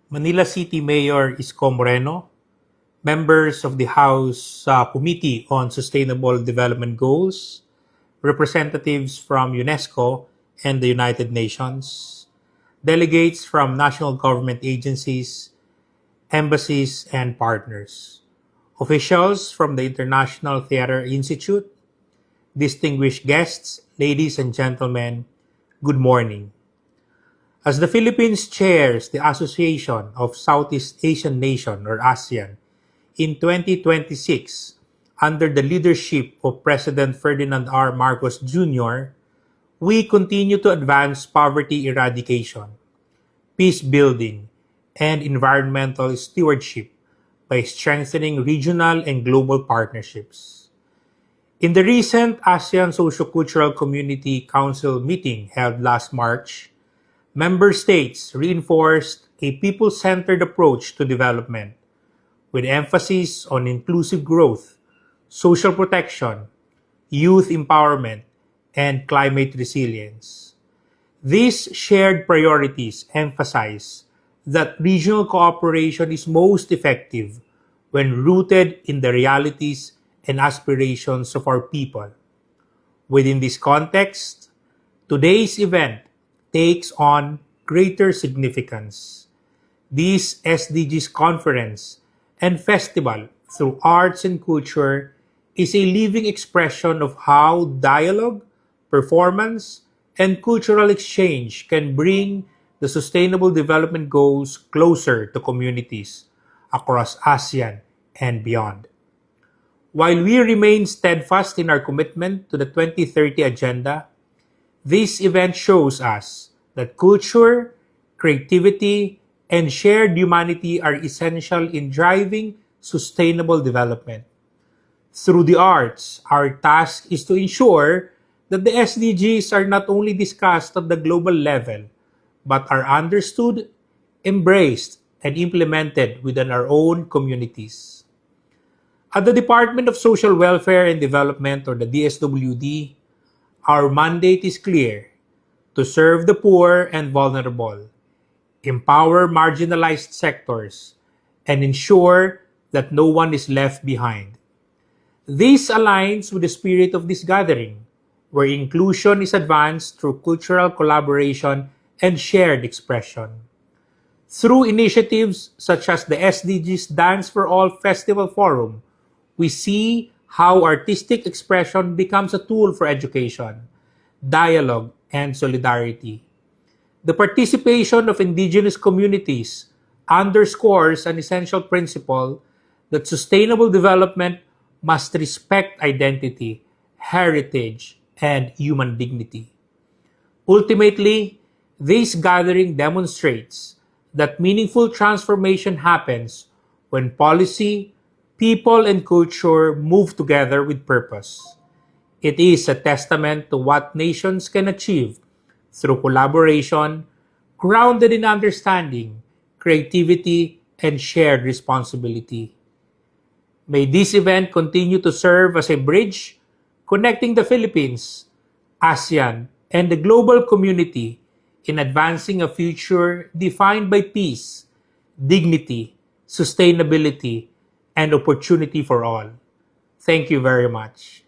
Manila City Mayor Isko Moreno, members of the House Committee on Sustainable Development Goals, representatives from UNESCO and the United Nations, delegates from national government agencies, embassies, and partners, officials from the International Theatre Institute, distinguished guests, ladies and gentlemen, good morning. As the Philippines chairs the Association of Southeast Asian Nations or ASEAN in 2026 under the leadership of President Ferdinand R. Marcos Jr., we continue to advance poverty eradication, peace building, and environmental stewardship by strengthening regional and global partnerships. In the recent ASEAN Sociocultural Community Council meeting held last March, member states reinforced a people-centered approach to development with emphasis on inclusive growth, social protection, youth empowerment, and climate resilience. These shared priorities emphasize that regional cooperation is most effective when rooted in the realities and aspirations of our people. Within this context, today's event takes on greater significance. This SDGs conference and festival through arts and culture is a living expression of how dialogue, performance, and cultural exchange can bring the Sustainable Development Goals closer to communities across ASEAN and beyond. While we remain steadfast in our commitment to the 2030 Agenda, this event shows us that culture, creativity, and shared humanity are essential in driving sustainable development. Through the arts, our task is to ensure that the SDGs are not only discussed at the global level, but are understood, embraced, and implemented within our own communities. At the Department of Social Welfare and Development, or the DSWD, our mandate is clear: to serve the poor and vulnerable, empower marginalized sectors, and ensure that no one is left behind. This aligns with the spirit of this gathering, where inclusion is advanced through cultural collaboration and shared expression. Through initiatives such as the SDGs Dance for All Festival Forum, we see how artistic expression becomes a tool for education, dialogue, and solidarity. The participation of indigenous communities underscores an essential principle that sustainable development must respect identity, heritage, and human dignity. Ultimately, this gathering demonstrates that meaningful transformation happens when policy, people, and culture move together with purpose. It is a testament to what nations can achieve through collaboration, grounded in understanding, creativity, and shared responsibility. May this event continue to serve as a bridge connecting the Philippines, ASEAN, and the global community in advancing a future defined by peace, dignity, sustainability, and opportunity for all. Thank you very much.